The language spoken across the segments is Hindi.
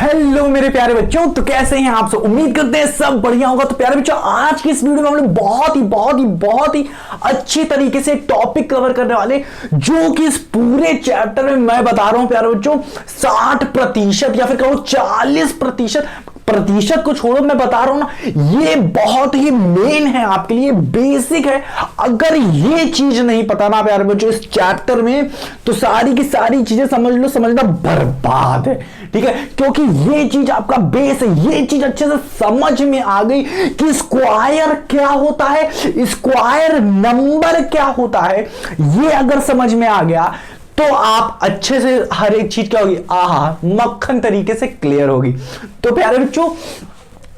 हेलो मेरे प्यारे बच्चों, तो कैसे हैं आप सब। उम्मीद करते हैं सब बढ़िया होगा। तो प्यारे बच्चों, आज की इस वीडियो में हम लोग बहुत ही अच्छी तरीके से टॉपिक कवर करने वाले, जो कि इस पूरे चैप्टर में मैं बता रहा हूं प्यारे बच्चों 60% या फिर कहो 40% को छोड़ो, मैं बता रहा हूं ना, ये बहुत ही मेन है आपके लिए, बेसिक है। अगर ये चीज नहीं पता ना प्यारे बच्चों इस चैप्टर में, तो सारी की सारी चीजें समझ लो, समझना बर्बाद है। ठीक है, क्योंकि ये चीज आपका बेस है। ये चीज अच्छे से समझ में आ गई कि स्क्वायर क्या होता है, स्क्वायर नंबर क्या होता है, ये अगर समझ में आ गया तो आप अच्छे से हर एक चीज क्या होगी, आहा, मक्खन तरीके से क्लियर होगी। तो प्यारे बच्चों,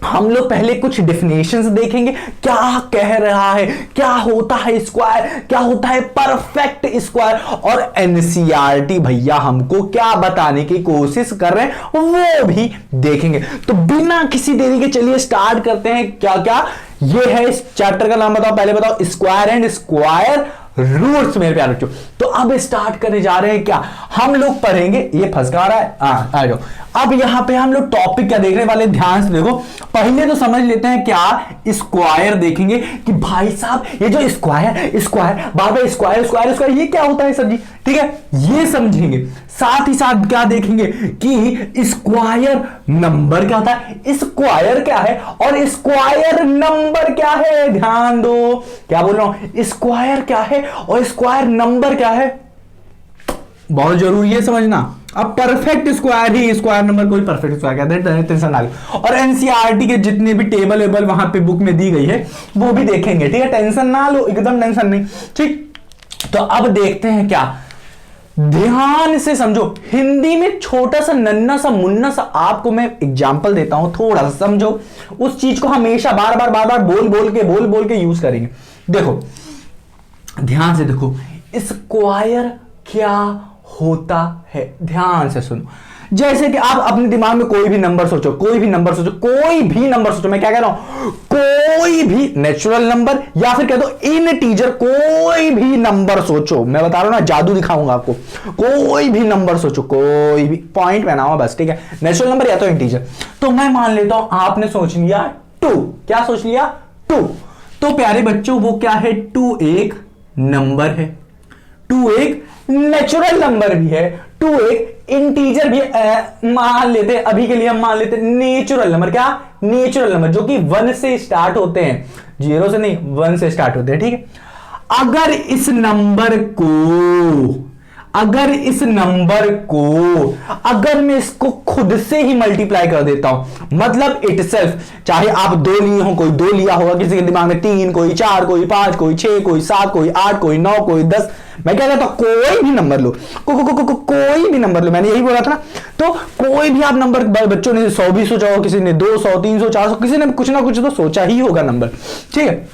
हम लोग पहले कुछ डेफिनेशंस देखेंगे, क्या कह रहा है, क्या होता है स्क्वायर, क्या होता है परफेक्ट स्क्वायर, और एनसीईआरटी भैया हमको क्या बताने की कोशिश कर रहे हैं वो भी देखेंगे। तो बिना किसी देरी के चलिए स्टार्ट करते हैं। क्या क्या ये है इस चैप्टर का नाम बताओ, पहले बताओ। स्क्वायर एंड स्क्वायर रूट्स मेरे प्यारे बच्चों। तो अब स्टार्ट करने जा रहे हैं, क्या हम लोग पढ़ेंगे, ये फंसका रहा है, आ जाओ। अब यहां पे हम लोग टॉपिक क्या देखने वाले, ध्यान से देखो। पहले तो समझ लेते हैं क्या स्क्वायर देखेंगे कि भाई साहब ये जो square square bar bar square square square ये क्या होता है सर जी। ठीक है, ये समझेंगे। साथ ही साथ क्या देखेंगे कि स्क्वायर नंबर क्या होता है, स्क्वायर क्या है और स्क्वायर नंबर क्या है। ध्यान दो, क्या बोल रहा हूं, स्क्वायर क्या है और स्क्वायर नंबर क्या है, बहुत जरूरी है समझना। अब परफेक्ट स्क्वायर ही स्क्वायर नंबर कोई परफेक्ट स्क्वायर कहते हैं, टेंशन ना लो। और एनसीईआरटी के जितने भी टेबल वेबल वहां पे बुक में दी गई है वो भी देखेंगे। ठीक है, टेंशन ना लो, एकदम टेंशन नहीं। ठीक, तो अब देखते हैं, क्या ध्यान से समझो। हिंदी में छोटा सा नन्ना सा मुन्ना सा आपको मैं एग्जांपल देता हूं, थोड़ा सा समझो। उस चीज को हमेशा बार बार बोल के यूज करेंगे। देखो, ध्यान से देखो, स्क्वायर क्या होता है, ध्यान से सुनो। जैसे कि आप अपने दिमाग में कोई भी नंबर सोचो, मैं क्या कह रहा हूं, कोई भी नेचुरल नंबर या फिर कह दो इंटीजर, कोई भी नंबर सोचो। मैं बता रहा हूं ना, जादू दिखाऊंगा आपको। कोई भी नंबर सोचो, कोई भी पॉइंट बनाओ बस। ठीक है, नेचुरल नंबर या तो इंटीजर। तो मैं मान लेता हूं आपने सोच लिया 2, क्या सोच लिया 2। तो प्यारे बच्चों वो क्या है, 2 एक नंबर है, 2 एक नेचुरल नंबर भी है, 2 एक इंटीजर भी है। मान लेते हैं अभी के लिए, हम मान लेते हैं नेचुरल नंबर। क्या नेचुरल नंबर, जो कि 1 से स्टार्ट होते हैं, 0 से नहीं 1 से स्टार्ट होते हैं। ठीक है, अगर इस नंबर को अगर मैं इसको खुद से ही मल्टीप्लाई कर देता हूं, मतलब इटसेल्फ, चाहे आप 2 लिए हो, कोई 2 लिया होगा किसी के दिमाग में, 3, कोई 4, कोई 5, कोई 6, कोई 7, कोई 8, कोई 9, कोई 10। मैं क्या कहता हूं, कोई भी नंबर लो, कोई भी नंबर लो, मैंने यही बोला था ना। तो कोई भी आप नंबर, बच्चों ने 100 भी सोचा होगा, किसी ने 200, 300, 400, किसी ने कुछ ना कुछ तो सोचा ही होगा नंबर। ठीक है,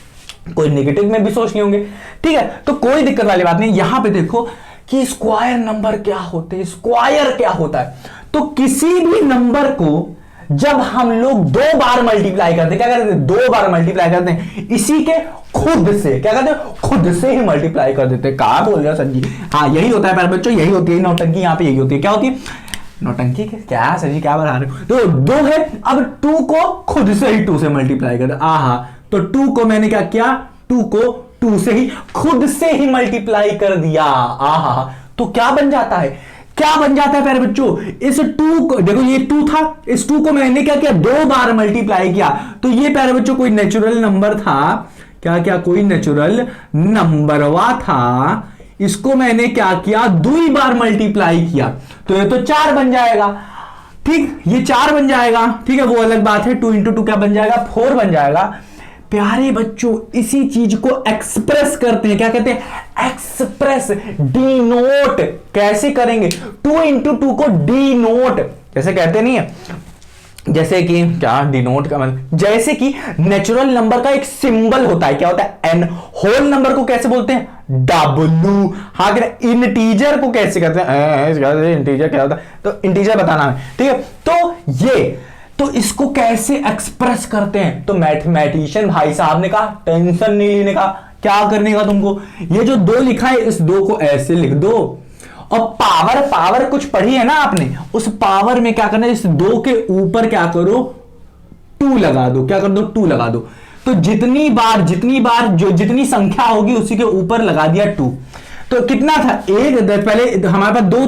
कोई नेगेटिव में भी सोच लिए होंगे। ठीक है, तो कोई दिक्कत वाली बात नहीं। यहां पे देखो कि स्क्वायर नंबर क्या होते हैं, स्क्वायर क्या होता है। तो किसी भी नंबर को जब हम लोग 2 बार मल्टीप्लाई करते हैं, क्या करते हैं, 2 बार मल्टीप्लाई करते हैं, इसी के खुद से, क्या करते हैं, खुद से ही मल्टीप्लाई कर देते हैं। कहां बोल रहे हो सर जी, हाँ यही होता है प्यारे बच्चों, यही होती है नौटंकी। यहां पे यही होती है, क्या होती है नौटंकी, क्या सर जी क्या बता रहे हो। तो 2 है, अब 2 को खुद से ही 2 से मल्टीप्लाई कर दे। आहा, तो 2 को मैंने क्या किया, 2 को 2 से ही खुद से ही मल्टीप्लाई कर दिया। आहा, तो क्या बन जाता है, क्या बन जाता है प्यारे बच्चों, इस 2 को देखो, ये 2 था, इस 2 को मैंने क्या किया, 2 बार मल्टीप्लाई किया। तो ये प्यारे बच्चों कोई नेचुरल नंबर था, क्या कोई नेचुरल नंबरवा था, इसको मैंने क्या किया, 2 बार मल्टीप्लाई किया, तो ये तो 4 बन जाएगा। ठीक, ये 4 बन जाएगा। ठीक है, वो अलग बात है, 2 × 2 क्या बन जाएगा, 4 बन जाएगा। प्यारे बच्चों, इसी चीज को एक्सप्रेस करते हैं, क्या कहते हैं, एक्सप्रेस, डिनोट कैसे करेंगे, 2 × 2 को डिनोट कैसे कहते नहीं है, जैसे कि क्या डिनोट का मतलब, जैसे कि नेचुरल नंबर का एक सिंबल होता है, क्या होता है, एन। होल नंबर को कैसे बोलते हैं, डब्लू। हाँ, इंटीजर को कैसे करते हैं, इंटीजर क्या होता है, तो इंटीजर बताना है। ठीक है, तो ये, तो इसको कैसे एक्सप्रेस करते हैं, तो मैथमेटिशियन भाई साहब ने कहा टेंशन नहीं लेने का, क्या करने का तुमको, ये जो 2 लिखा है इस 2 को ऐसे लिख दो और पावर, पावर कुछ पढ़ी है ना आपने, उस पावर में क्या करना है, इस 2 के ऊपर क्या करो, 2 लगा दो। क्या कर दो, 2 लगा दो। तो जितनी बार जो जितनी संख्या होगी उसी के ऊपर लगा दिया 2। तो कितना था, एक, पहले हमारे पास 2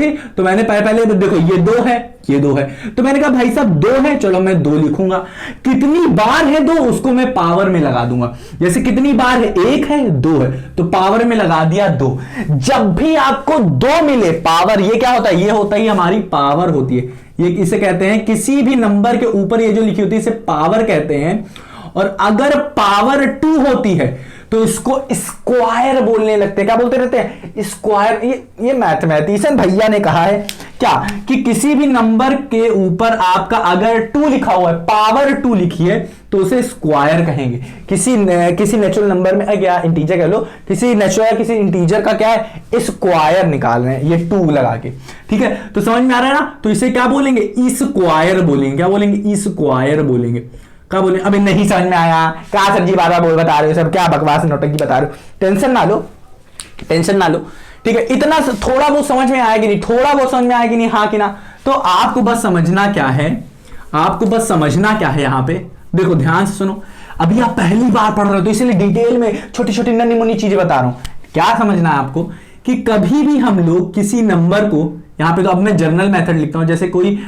थे, तो मैंने पहले देखो ये 2 है, ये 2 है, तो मैंने कहा भाई साहब 2 है, चलो मैं 2 लिखूंगा। कितनी बार है 2, उसको मैं पावर में लगा दूंगा। जैसे कितनी बार है, 1 है, 2 है, तो पावर में लगा दिया 2। जब भी आपको 2 मिले पावर, ये क्या होता है, ये होता ही हमारी पावर होती है। ये इसे कहते हैं, किसी भी नंबर के ऊपर ये जो लिखी होती है इसे पावर कहते हैं। और अगर पावर 2 होती है तो इसको स्क्वायर बोलने लगते हैं। क्या बोलते रहते हैं, स्क्वायर। ये मैथमेटिशियन भैया ने कहा है क्या, कि किसी भी नंबर के ऊपर आपका अगर 2 लिखा हुआ है, पावर 2 लिखी है, तो उसे स्क्वायर कहेंगे। किसी नेचुरल नंबर में, या इंटीजर कह लो, किसी नेचुरल किसी इंटीजर का क्या है, स्क्वायर निकाल रहे हैं, ये 2 लगा के। ठीक है, तो समझ में आ रहा है ना। तो इसे क्या बोलेंगे, स्क्वायर बोलेंगे। क्या बोलेंगे, स्क्वायर बोलेंगे। क्या बोले, अभी नहीं समझ में आया, क्या सर जी बार बार बता रहे हो, सब क्या बकवास नौटंकी बता रहे हो। टेंशन ना लो, टेंशन ना लो। ठीक है, इतना थोड़ा बहुत समझ में आया कि नहीं, थोड़ा बहुत समझ में आया कि नहीं, हाँ कि ना। तो आपको बस समझना क्या है, आपको बस समझना क्या है, यहां पे देखो ध्यान से सुनो। अभी आप पहली बार पढ़ रहे हो तो इसलिए डिटेल में छोटी छोटी नन्ही मुन्नी चीजें बता रहा हूं। क्या समझना है आपको, कि कभी भी हम लोग किसी नंबर को, यहां पे तो अब मैं जर्नल मेथड लिखता हूं, जैसे कोई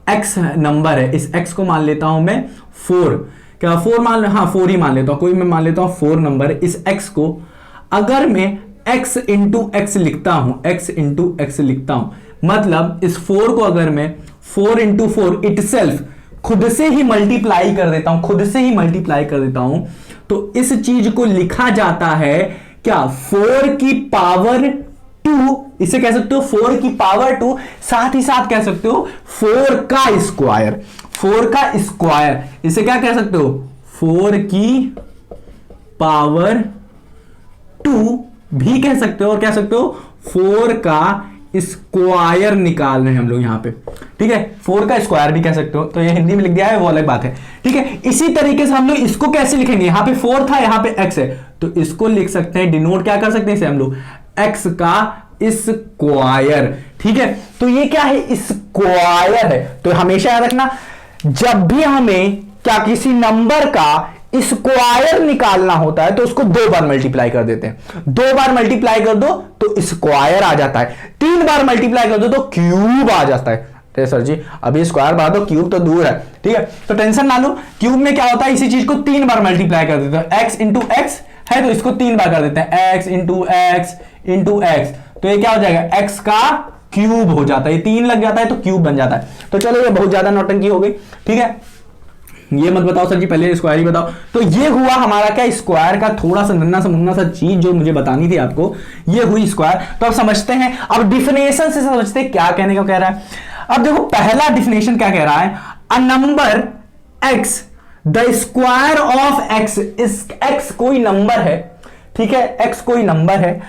x नंबर है, इस x को मान लेता हूं मैं 4। क्या 4 मान, हाँ 4 ही मान लेता हूं, कोई मैं मान लेता हूं 4 नंबर। इस x को अगर मैं x इंटू एक्स लिखता हूं, x इंटू एक्स लिखता हूं, मतलब इस 4 को अगर मैं 4 इंटू 4 इटसेल्फ खुद से ही मल्टीप्लाई कर देता हूं, खुद से ही मल्टीप्लाई कर देता हूं, तो इस चीज को लिखा जाता है क्या, 4 की पावर 2। इसे कह सकते हो 4 की पावर 2, साथ ही साथ कह सकते हो 4 का स्क्वायर, 4 का स्क्वायर। इसे क्या कह सकते हो, 4 की पावर 2 भी कह सकते हो, और कह सकते हो 4 का स्क्वायर निकाल रहे हैं हम लोग यहां पे। ठीक है, 4 का स्क्वायर भी कह सकते हो, तो ये हिंदी में लिख दिया है, वो अलग बात है। ठीक है, इसी तरीके से हम लोग इसको कैसे लिखेंगे, यहां पे 4 था, यहां पे x है, तो इसको लिख सकते हैं, डिनोट क्या कर सकते हैं इसे हम लोग, x का स्क्वायर। ठीक है, तो ये क्या है, स्क्वायर है। तो हमेशा याद रखना, जब भी हमें क्या किसी नंबर का स्क्वायर निकालना होता है तो उसको 2 बार मल्टीप्लाई कर देते हैं। 2 बार मल्टीप्लाई कर दो तो स्क्वायर आ जाता है, 3 बार मल्टीप्लाई कर दो तो क्यूब आ जाता है। तो सर जी अभी स्क्वायर बात दो, क्यूब तो दूर है। ठीक है, तो टेंशन ना लो। क्यूब में क्या होता है, इसी चीज को 3 बार मल्टीप्लाई कर देते हैं। x इंटू एक्स है तो इसको 3 बार कर देते हैं, x into x into x, तो ये क्या हो जाएगा, x का क्यूब हो जाता है। ये 3 लग जाता है तो क्यूब बन जाता है। तो चलो ये बहुत ज्यादा नौटंकी हो गई। ठीक है, ये मत बताओ सर जी, पहले स्क्वायर ही बताओ। तो ये हुआ हमारा क्या, स्क्वायर का थोड़ा सा नन्ना सा मुन्ना सा चीज जो मुझे बतानी थी आपको, ये हुई स्क्वायर। तो अब समझते हैं, अब डिफिनेशन से समझते हैं क्या कहने का कह रहा है। अब देखो पहला डिफिनेशन क्या कह रहा है, a number x the square of x, इस x कोई नंबर है। ठीक है, x कोई नंबर है,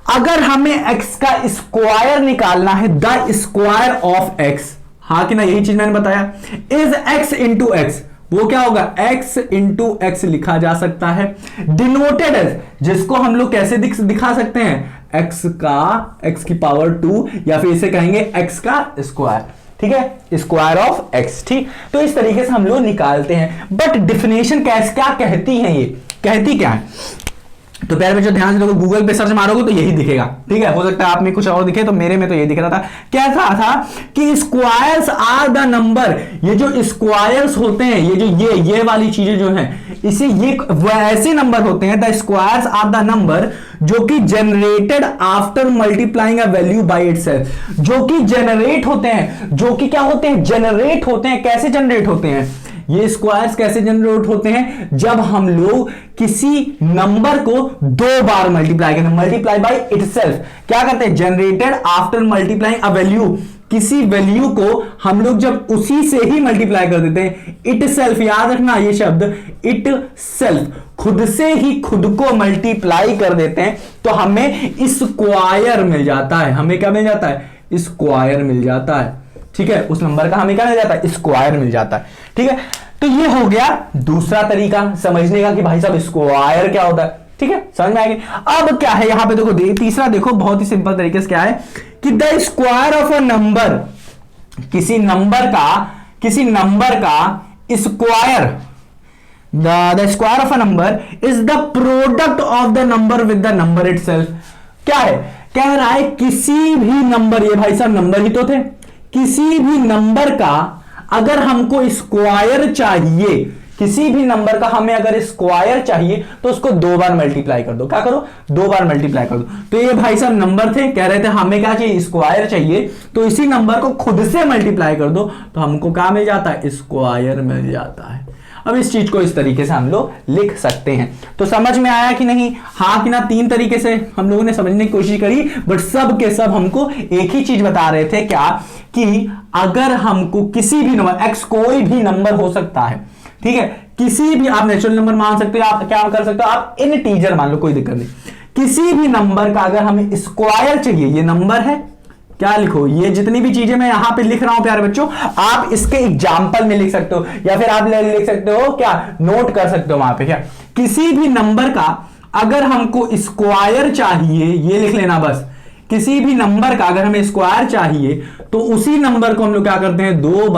अगर हमें x का स्क्वायर निकालना है, द स्क्वायर ऑफ x, हाँ कि ना, यही चीज मैंने बताया, इज x इंटू एक्स, वो क्या होगा, x इंटू एक्स लिखा जा सकता है, डिनोटेड एज, जिसको हम लोग कैसे दिखा सकते हैं, x की पावर 2, या फिर इसे कहेंगे x का स्क्वायर। ठीक है, स्क्वायर ऑफ x। ठीक, तो इस तरीके से हम लोग निकालते हैं। बट डिफिनेशन क्या कहती है, ये कहती क्या है, तो पहले में जो ध्यान से देखो, गूगल पे सर्च मारोगे तो यही दिखेगा। ठीक है, हो सकता है आप में कुछ और दिखे, तो मेरे में तो ये दिख रहा था। क्या था कि स्क्वायर्स आर द नंबर, ये जो स्क्वायर्स होते हैं, ये जो ये वाली चीजें जो हैं, इसे ये ऐसे नंबर होते हैं, the squares are the number जो कि generated after multiplying a value by itself, जो कि जनरेट होते हैं, जो कि क्या होते हैं, जनरेट होते हैं। कैसे जनरेट होते हैं ये स्क्वायर्स, कैसे जनरेट होते हैं, जब हम लोग किसी नंबर को 2 बार मल्टीप्लाई करते हैं, मल्टीप्लाई बाय इटसेल्फ। क्या करते हैं, generated after multiplying a value, किसी वैल्यू को हम लोग जब उसी से ही मल्टीप्लाई कर देते हैं, इट सेल्फ, याद रखना ये शब्द, इट सेल्फ, खुद से ही खुद को मल्टीप्लाई कर देते हैं, तो हमें स्क्वायर मिल जाता है। हमें क्या मिल जाता है, स्क्वायर मिल जाता है। ठीक है, उस नंबर का हमें क्या मिल जाता है, स्क्वायर मिल जाता है। ठीक है, तो ये हो गया दूसरा तरीका समझने का कि भाई साहब स्क्वायर क्या होता है। ठीक है, समझ में आएगी। अब क्या है यहां पे देखो, तीसरा देखो बहुत ही सिंपल तरीके से क्या है कि the square of a number, किसी नंबर का square, the square of a number is the product of the number with the number itself. क्या है, कह रहा है किसी भी नंबर, ये भाई साहब नंबर ही तो थे, किसी भी नंबर का अगर हमको स्क्वायर चाहिए, किसी भी नंबर का हमें अगर स्क्वायर चाहिए तो उसको 2 बार मल्टीप्लाई कर दो। क्या करो, 2 बार मल्टीप्लाई कर दो। तो ये भाई साहब नंबर थे, कह रहे थे हमें क्या चाहिए, स्क्वायर चाहिए, तो इसी नंबर को खुद से मल्टीप्लाई कर दो तो हमको क्या मिल जाता है, स्क्वायर मिल जाता है। अब इस चीज को इस तरीके से हम लोग लिख सकते हैं। तो समझ में आया कि नहीं, हाँ कि ना, 3 तरीके से हम लोगों ने समझने की कोशिश करी, बट सब के सब हमको एक ही चीज बता रहे थे, क्या कि अगर हमको किसी भी नंबर, एक्स कोई भी नंबर हो सकता है, ठीक है, किसी भी, आप नेचुरल नंबर मान सकते हो, आप क्या कर सकते हो, आप इंटीजर मान लो, कोई दिक्कत नहीं, किसी भी नंबर का अगर हमें स्क्वायर चाहिए, ये नंबर है, क्या लिखो, ये जितनी भी चीजें मैं यहां पे लिख रहा हूं प्यारे बच्चों, आप इसके एग्जाम्पल में लिख सकते हो, या फिर आप लिख सकते हो, क्या नोट कर सकते हो वहां पे, क्या किसी भी नंबर का अगर हमको स्क्वायर चाहिए, ये लिख लेना बस, किसी भी नंबर का अगर हमें स्क्वायर चाहिए तो उसी नंबर को हम लोग क्या करते हैं, 2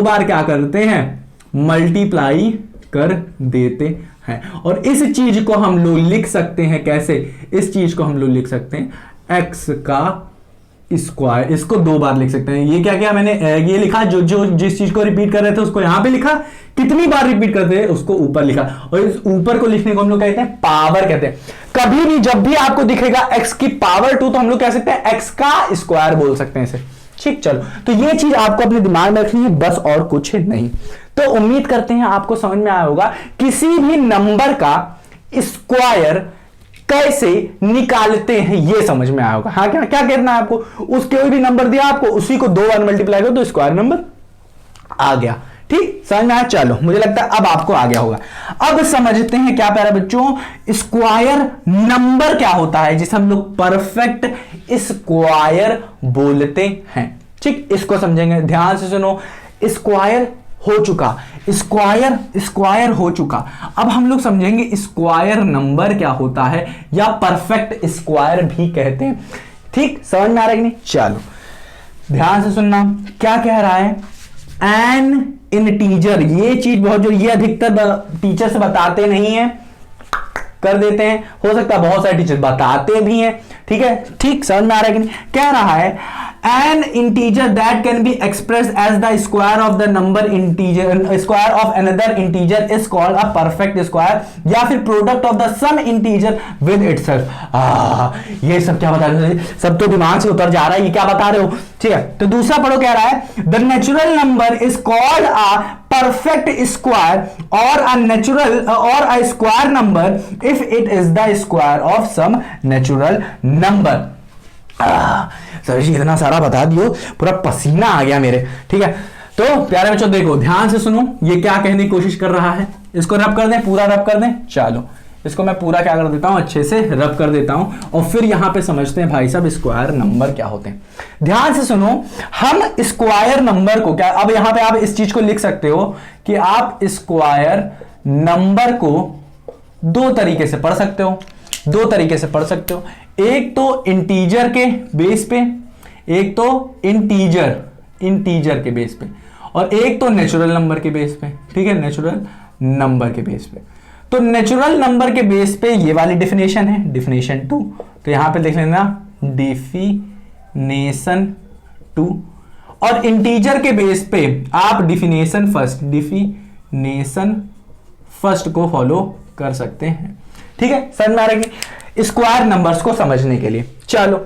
बार क्या करते हैं, मल्टीप्लाई कर देते हैं। और इस चीज को हम लोग लिख सकते हैं कैसे, इस चीज को हम लोग लिख सकते हैं एक्स का स्क्वायर, इसको 2 बार लिख सकते हैं। ये क्या क्या मैंने ये लिखा, जो जिस चीज को रिपीट कर रहे थे उसको यहां पे लिखा, कितनी बार रिपीट करते हैं उसको ऊपर लिखा, और इस ऊपर को लिखने को हम लोग कहते हैं पावर कहते हैं। कभी भी जब भी आपको दिखेगा x की पावर 2 तो हम लोग कह सकते हैं x का स्क्वायर बोल सकते हैं इसे, ठीक। चलो, तो ये चीज आपको अपने दिमाग में रखनी है, बस और कुछ नहीं। तो उम्मीद करते हैं आपको समझ में आया होगा किसी भी नंबर का स्क्वायर कैसे निकालते हैं, ये समझ में आया होगा। हाँ, क्या क्या कहना है आपको, उस कोई भी नंबर दिया आपको, उसी को 2 बार मल्टीप्लाई करो तो स्क्वायर नंबर आ गया, ठीक, समझ में आया। चलो, मुझे लगता है अब आपको आ गया होगा। अब समझते हैं क्या प्यारे बच्चों, स्क्वायर नंबर क्या होता है, जिसे हम लोग परफेक्ट स्क्वायर बोलते हैं, ठीक। इसको समझेंगे, ध्यान से सुनो। स्क्वायर हो चुका, स्क्वायर हो चुका। अब हम लोग समझेंगे स्क्वायर नंबर क्या होता है, या परफेक्ट स्क्वायर भी कहते हैं, ठीक। समझ में आ रहा है कि नहीं, चलो ध्यान से सुनना, क्या कह रहा है, एन इंटीजर, ये चीज बहुत जो, ये अधिकतर टीचर्स बताते नहीं है, कर देते हैं, हो सकता है बहुत सारे टीचर बताते भी हैं, ठीक है, ठीक। समझ में आ रहा है कि नहीं, कह रहा है an integer that can be expressed as the square of the number integer, square of another integer is called a perfect square, या फिर product of the sum integer with itself। ये सब क्या बता रहे हो, सब तो दिमाग से उतर जा रहा है, ये क्या बता रहे हो, ठीक है। तो दूसरा पढ़ो, कह रहा है the natural number is called a perfect square or a natural or a square number if it is the square of some natural number। Sir ji इतना सारा बता दियो, पूरा पसीना आ गया मेरे, ठीक है। तो प्यारे बच्चों देखो, ध्यान से सुनो, ये क्या कहने की कोशिश कर रहा है, इसको रब कर दें, पूरा रब कर दें। चलो, इसको मैं पूरा क्या कर देता हूं, अच्छे से रब कर देता हूं, और फिर यहां पे समझते हैं भाई साहब स्क्वायर नंबर क्या होते हैं। ध्यान से सुनो, हम स्क्वायर नंबर को क्या, अब यहां पे आप इस चीज को लिख सकते हो कि आप स्क्वायर नंबर को 2 तरीके से पढ़ सकते हो, 2 तरीके से पढ़ सकते हो। एक तो इंटीजर के बेस पे, एक तो इंटीजर के बेस पे, और एक तो नेचुरल नंबर के बेस पे, ठीक है, नेचुरल नंबर के बेस पे। तो नेचुरल नंबर के बेस पे ये वाली डेफिनेशन है, डेफिनेशन 2, तो यहां पे देख लेना डेफिनेशन 2, और इंटीजर के बेस पे आप डेफिनेशन फर्स्ट को फॉलो कर सकते हैं, ठीक है। समझ में आ रहा है स्क्वायर नंबर्स को समझने के लिए। चलो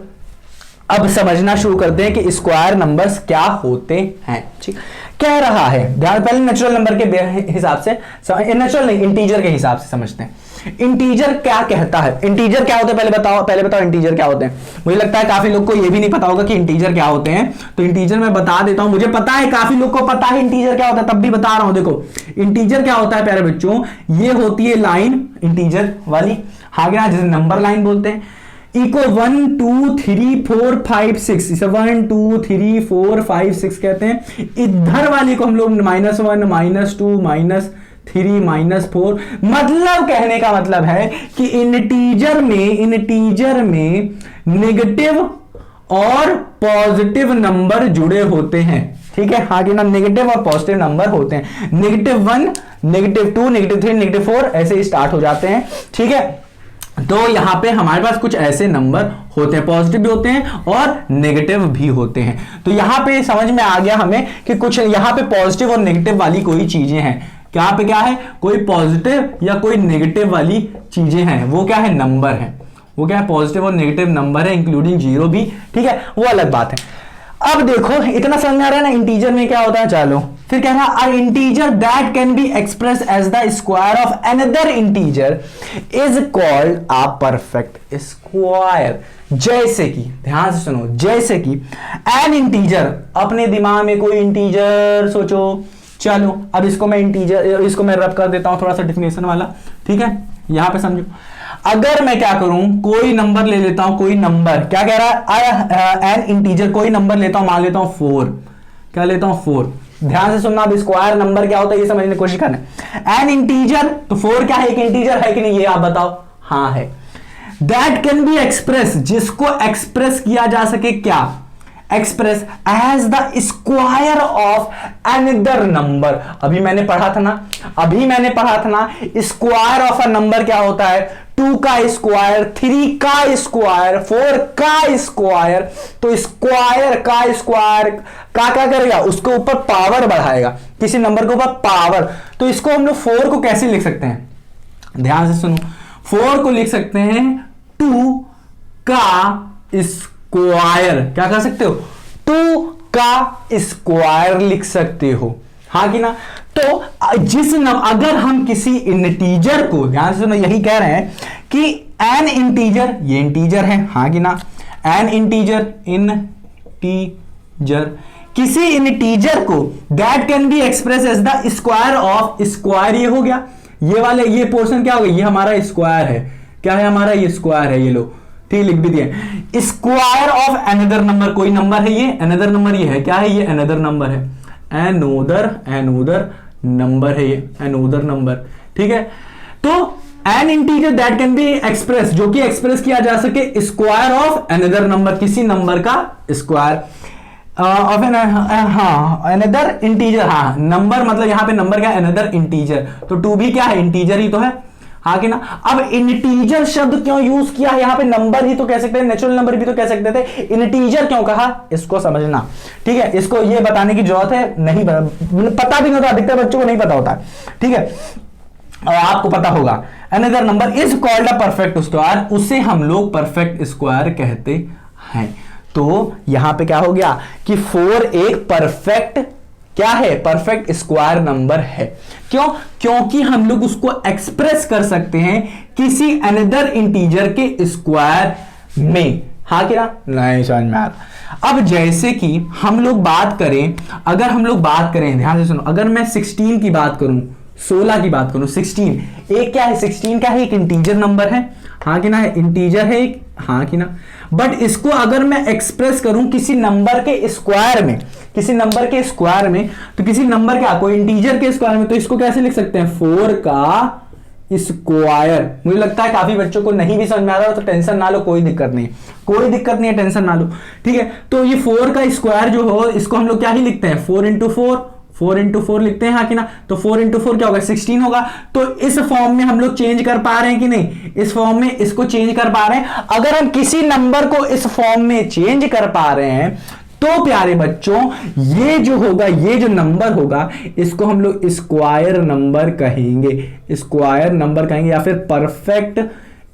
अब समझना शुरू करते हैं कि स्क्वायर नंबर्स क्या होते हैं, ठीक। कह रहा है, ध्यान, पहले नेचुरल नंबर के हिसाब से, नेचुरल नहीं, इंटीजर के हिसाब से समझते हैं। इंटीजर क्या कहता है, इंटीजर क्या होते हैं, पहले बताओ इंटीजर क्या होते हैं। मुझे लगता है काफी लोग को यह भी नहीं पता होगा कि इंटीजर क्या होते हैं, तो इंटीजर मैं बता देता हूं। मुझे पता है काफी लोग को पता है इंटीजर क्या होता है, तब भी बता रहा हूं। देखो इंटीजर क्या होता है प्यारे बच्चों, ये होती है लाइन इंटीजर वाली, हाँ क्या, जिसे नंबर लाइन बोलते हैं। इको 1 2 3 4 5 6, इसे 1 2 3 4 5 6 कहते हैं। इधर वाली को हम लोग -1 -2 3 - 4। मतलब कहने का मतलब है कि इंटीजर में नेगेटिव और पॉजिटिव नंबर जुड़े होते हैं, ठीक है, हाँ कि ना, नेगेटिव और पॉजिटिव नंबर होते हैं। -1, -2, -3, -4 ऐसे स्टार्ट हो जाते हैं, ठीक है। तो यहां पे हमारे पास कुछ ऐसे नंबर होते हैं, पॉजिटिव भी होते हैं और नेगेटिव भी होते हैं। तो यहां पे समझ में आ गया हमें कि कुछ यहां पे पॉजिटिव और नेगेटिव वाली कोई चीजें हैं। क्या पे क्या है, कोई पॉजिटिव या कोई नेगेटिव वाली चीजें हैं, वो क्या है, नंबर है, वो क्या है, पॉजिटिव और नेगेटिव नंबर है, इंक्लूडिंग 0 भी, ठीक है, वो अलग बात है। अब देखो इतना समझ में आ रहा है ना इंटीजर में क्या होता है। चलो फिर कह रहा है integer that can be express as the square of another integer is called a perfect square. जैसे कि, ध्यान से सुनो, जैसे कि एन इंटीजर, अपने दिमाग में कोई इंटीजर सोचो। चलो अब इसको मैं इंटीजर, इसको मैं रब कर देता हूं थोड़ा सा डेफिनेशन वाला, ठीक है, यहां पे समझो। अगर मैं क्या करूं, कोई नंबर ले लेता हूं, कोई नंबर, क्या कह रहा है, एन इंटीजर, कोई नंबर लेता हूं, मान लेता हूं 4, क्या लेता हूं 4। ध्यान से सुनना, अब स्क्वायर नंबर क्या होता है ये समझने की कोशिश करना। एन इंटीजर, तो 4 क्या है, एक इंटीजर है कि नहीं, ये आप बताओ। हाँ है। दैट कैन बी एक्सप्रेस, जिसको एक्सप्रेस किया जा सके, क्या express as the square of another number. अभी मैंने पढ़ा था ना, स्क्वायर ऑफ अ नंबर क्या होता है, 2 का स्क्वायर, 3 का स्क्वायर, 4 का स्क्वायर। तो स्क्वायर का स्क्वायर का क्या करेगा, उसके ऊपर पावर बढ़ाएगा, किसी नंबर के ऊपर पावर। तो इसको हम लोग 4 को कैसे लिख सकते हैं, ध्यान से सुनो, 4 को लिख सकते हैं 2 का स्क्वायर, क्या कर सकते हो, 2 का स्क्वायर लिख सकते हो, हाँ कि ना। तो अगर हम किसी इंटीजर को, ध्यान से सुनो, यही कह रहे हैं कि एन इंटीजर, ये इंटीजर है, हाँ कि ना, एन इंटीजर, किसी इंटीजर को that can be express as the square of, square ये हो गया, ये वाले, ये पोर्शन क्या हो गया, ये हमारा स्क्वायर है, क्या है हमारा, ये स्क्वायर है, ये लो, ठीक, लिख भी दिए, स्क्वायर ऑफ अनदर नंबर, कोई नंबर है ये, अनदर नंबर ये है, क्या है, ये अनदर नंबर है, एनोदर नंबर है ये, एनोदर नंबर, ठीक है। तो N integer that can be express, जो कि एक्सप्रेस किया जा सके स्क्वायर ऑफ अनदर नंबर, किसी नंबर का स्क्वायर ऑफ एन, हाँ अनदर इंटीजर, हाँ नंबर मतलब यहां पे नंबर क्या है, अनदर इंटीजर, तो 2 भी क्या है, इंटीजर ही तो है, हाँ कि ना। अब इंटीजर शब्द क्यों यूज किया है, यहां पे नंबर ही तो कह सकते हैं, नेचुरल नंबर भी तो कह सकते थे, इंटीजर क्यों कहा, इसको समझना, ठीक है। इसको ये बताने की जरूरत है, नहीं पता भी नहीं होता, अधिकतर बच्चों को नहीं पता होता, ठीक है, और आपको पता होगा। Another number is called a perfect square, उसे हम लोग परफेक्ट स्क्वायर कहते हैं। तो यहां पे क्या हो गया कि 4 एक परफेक्ट, क्या है, परफेक्ट स्क्वायर नंबर है। क्यों, क्योंकि हम लोग उसको एक्सप्रेस कर सकते हैं किसी अनदर इंटीजर के स्क्वायर में, हाँ क्या, नहीं समझ में आ रहा। अब जैसे कि हम लोग बात करें, अगर हम लोग बात करें, ध्यान से सुनो, अगर मैं 16 की बात करूं, 16 की बात करूं, 16 एक क्या है, 16 क्या है, एक इंटीजर नंबर है, हाँ कि ना, इंटीजर है एक, हाँ कि ना। बट इसको अगर मैं एक्सप्रेस करूं किसी नंबर के स्क्वायर में, किसी नंबर के स्क्वायर में, तो किसी नंबर का, कोई इंटीजर के स्क्वायर में, तो इसको कैसे लिख सकते हैं, 4 का स्क्वायर। मुझे लगता है काफी बच्चों को नहीं भी समझ में आ रहा हो तो टेंशन ना लो, कोई दिक्कत नहीं, कोई दिक्कत नहीं है, टेंशन ना लो, ठीक है। तो ये 4 का स्क्वायर जो हो, इसको हम लोग क्या ही लिखते हैं, 4 into 4 लिखते हैं, हाँ कि ना। तो 4 into 4 क्या होगा, 16 होगा। तो इस फॉर्म में हम लोग चेंज कर पा रहे हैं कि नहीं, इस फॉर्म में इसको चेंज कर पा रहे हैं। अगर हम किसी नंबर को इस फॉर्म में चेंज कर पा रहे हैं तो प्यारे बच्चों, ये जो होगा, ये जो नंबर होगा, इसको हम लोग स्क्वायर नंबर कहेंगे, स्क्वायर नंबर कहेंगे, या फिर परफेक्ट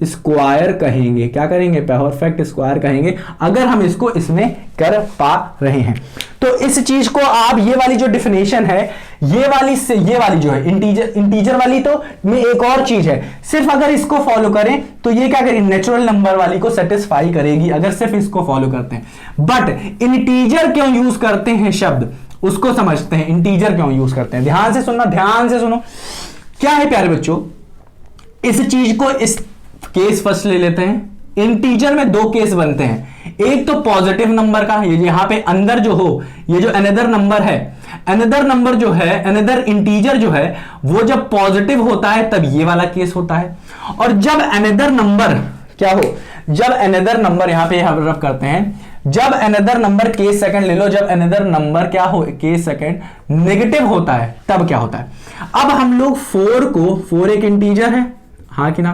स्क्वायर कहेंगे। क्या करेंगे, परफेक्ट स्क्वायर कहेंगे, अगर हम इसको इसमें कर पा रहे हैं। तो इस चीज को आप, ये वाली जो डिफिनेशन है, ये वाली से ये वाली जो है इंटीजर वाली, तो में एक और चीज है, सिर्फ अगर इसको फॉलो करें तो ये क्या करेगी, नेचुरल नंबर वाली को सेटिस्फाई करेगी, अगर सिर्फ इसको फॉलो करते हैं। बट इंटीजर क्यों यूज करते हैं शब्द, उसको समझते हैं, इंटीजर क्यों यूज करते हैं। ध्यान से सुनना, ध्यान से सुनो, क्या है प्यारे बच्चों, इस चीज को, इस केस फर्स्ट ले लेते हैं। इंटीजर में 2 केस बनते हैं, एक तो पॉजिटिव नंबर का, ये यहां पे अंदर जो हो, ये जो अनदर नंबर है, अनदर नंबर जो है, अनदर इंटीजर जो है वो जब पॉजिटिव होता है तब ये वाला केस होता है, और जब अनदर नंबर क्या हो, जब अनदर नंबर यहां पे हम रफ करते हैं, जब अनदर नंबर केस सेकंड ले लो, जब अनदर नंबर क्या हो केस सेकंड नेगेटिव होता है तब क्या होता है। अब हम लोग 4 को, 4 एक इंटीजर है हाँ कि ना,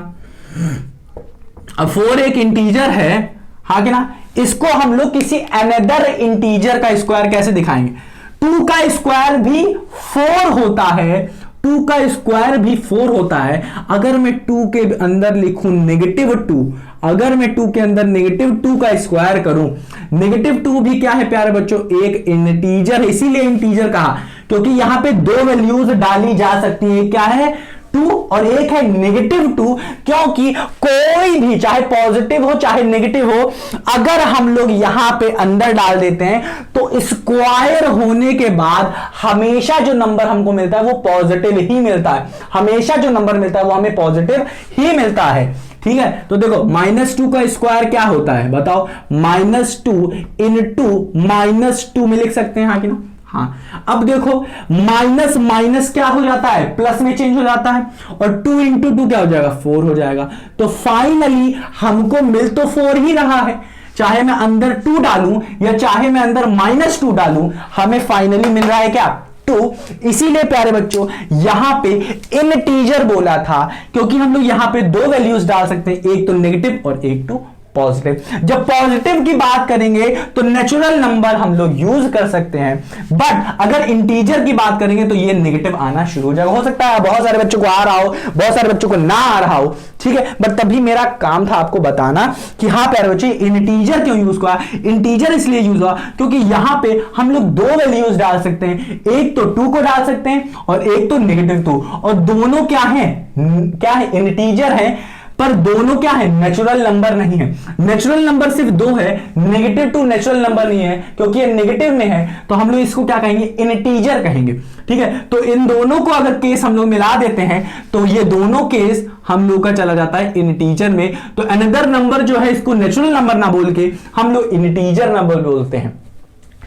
अब 4 एक इंटीजर है हाँ कि ना, इसको हम लोग किसी अनदर इंटीजर का स्क्वायर कैसे दिखाएंगे। 2 का स्क्वायर भी 4 होता है, 2 का स्क्वायर भी 4 होता है। अगर मैं 2 के अंदर लिखूं -2, अगर मैं 2 के अंदर -2 का स्क्वायर करूं, -2 भी क्या है प्यारे बच्चों, एक इंटीजर है, इसीलिए इंटीजर कहा क्योंकि यहां पे 2 वैल्यूज डाली जा सकती है, क्या है 2 और एक है -2, क्योंकि कोई भी चाहे पॉजिटिव हो चाहे नेगेटिव हो, अगर हम लोग यहां पे अंदर डाल देते हैं तो स्क्वायर होने के बाद हमेशा जो नंबर हमको मिलता है वो पॉजिटिव ही मिलता है, हमेशा जो नंबर मिलता है वो हमें पॉजिटिव ही मिलता है। ठीक है, तो देखो -2 का स्क्वायर क्या होता है बताओ, -2 इंटू -2 में लिख सकते हैं हाँ कि ना, हाँ। अब देखो माइनस माइनस क्या हो जाता है, प्लस में चेंज हो जाता है, और 2 इंटू 2 क्या हो जाएगा 4 हो जाएगा। तो फाइनली हमको मिल तो 4 ही रहा है, चाहे मैं अंदर 2 डालूं या चाहे मैं अंदर -2 डालूं, हमें फाइनली मिल रहा है क्या 2। इसीलिए प्यारे बच्चों यहां पे इंटीजर बोला था, क्योंकि हम लोग यहां पे 2 वैल्यूज डाल सकते हैं, एक तो नेगेटिव और एक तो पॉजिटिव। जब पॉजिटिव की बात करेंगे तो नेचुरल नंबर हम लोग यूज कर सकते हैं, बट अगर इंटीजर की बात करेंगे तो ये नेगेटिव आना शुरू हो जाएगा। हो सकता है बहुत सारे बच्चों को आ रहा हो, बहुत सारे बच्चों को ना आ रहा हो, ठीक है, बट तभी मेरा काम था आपको बताना कि हाँ प्यारे बच्चे इंटीजर क्यों यूज हुआ। इंटीजर इसलिए यूज हुआ क्योंकि यहां पे हम लोग 2 वैल्यूज डाल सकते हैं, एक तो 2 को डाल सकते हैं और एक तो -2, और दोनों क्या है इंटीजर है, पर दोनों क्या है नेचुरल नंबर नहीं है। नेचुरल नंबर सिर्फ 2 है, -2 नेचुरल नंबर नहीं है, क्योंकि ये नेगेटिव में है, तो हम लोग इसको क्या कहेंगे इंटीजर कहेंगे। ठीक है, तो इन दोनों को अगर केस हम लोग मिला देते हैं तो ये दोनों केस हम लोग का चला जाता है इंटीजर में। तो अनदर नंबर जो है इसको नेचुरल नंबर ना बोल के हम लोग इंटीजर नंबर बोलते हैं।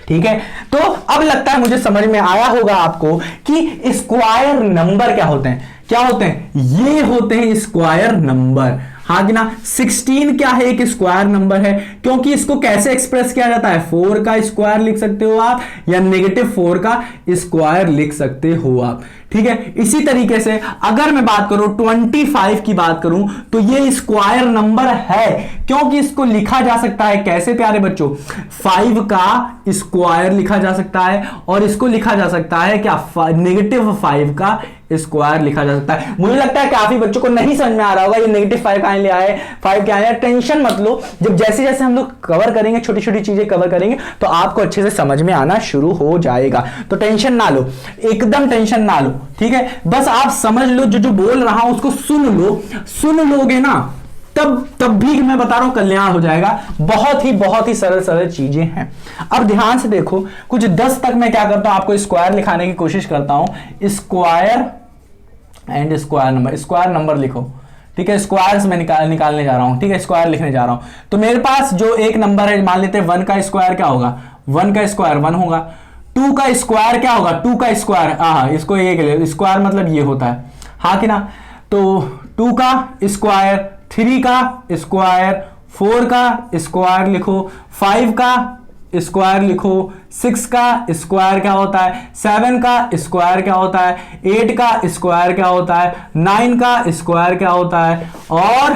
ठीक है, तो अब लगता है मुझे समझ में आया होगा आपको कि स्क्वायर नंबर क्या होते हैं, क्या होते हैं, ये होते हैं स्क्वायर नंबर हाँ कि ना। 16 क्या है, एक स्क्वायर नंबर है, क्योंकि इसको कैसे एक्सप्रेस किया जाता है, 4 का स्क्वायर लिख सकते हो आप या -4 का स्क्वायर लिख सकते हो आप। ठीक है, इसी तरीके से अगर मैं बात करूं 25 की बात करूं तो ये स्क्वायर नंबर है, क्योंकि इसको लिखा जा सकता है कैसे प्यारे बच्चों, 5 का स्क्वायर लिखा जा सकता है और इसको लिखा जा सकता है क्या -5 का स्क्वायर लिखा जा सकता है। मुझे लगता है काफी बच्चों को नहीं समझ में आ रहा होगा ये -5 कहां ले आए, 5 क्या आया। टेंशन मत लो, जब जैसे जैसे हम लोग कवर करेंगे, छोटी छोटी चीजें कवर करेंगे तो आपको अच्छे से समझ में आना शुरू हो जाएगा। तो टेंशन ना लो, एकदम टेंशन ना लो, ठीक है, बस आप समझ लो, जो जो बोल रहा हूं उसको सुन लो, सुन लोगे ना तब भी मैं बता रहा हूं कल्याण हो जाएगा। बहुत ही सरल चीजें हैं। अब ध्यान से देखो, कुछ 10 तक मैं क्या करता हूं, आपको स्क्वायर लिखाने की कोशिश करता हूं, स्क्वायर एंड स्क्वायर नंबर लिखो। ठीक है, स्क्वायर्स में निकालने जा रहा हूं, ठीक है, स्क्वायर लिखने जा रहा हूं। तो मेरे पास जो एक नंबर है, मान लेते हैं 1 का स्क्वायर क्या होगा, 1 का स्क्वायर 1 होगा। 2 का स्क्वायर क्या होगा, 2 का स्क्वायर, इसको ये के लिए स्क्वायर मतलब ये होता है हाँ कि ना। तो 2 का स्क्वायर, 3 का स्क्वायर, 4 का स्क्वायर लिखो, 5 का स्क्वायर लिखो, 6 का स्क्वायर क्या होता है, 7 का स्क्वायर क्या होता है, 8 का स्क्वायर क्या होता है, 9 का स्क्वायर क्या होता है, और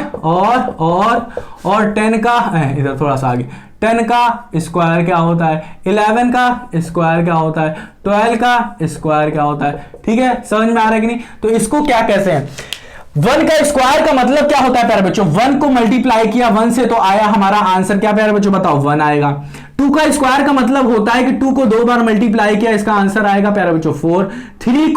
10 का, इधर थोड़ा सा आगे, 10 का स्क्वायर क्या होता है, 11 का स्क्वायर क्या होता है, 12 का स्क्वायर क्या होता है। ठीक है, समझ में आ रहा है कि नहीं। तो इसको क्या कहते हैं, 1 का स्क्वायर का मतलब क्या होता है प्यारे बच्चों, 1 को मल्टीप्लाई किया 1 से तो आया हमारा आंसर क्या प्यारे बच्चों, बताओ 1 आएगा। 2 का स्क्वायर का मतलब होता है कि 2 को 2 बार मल्टीप्लाई किया, इसका आंसर आएगा प्यारे बच्चों 4। 3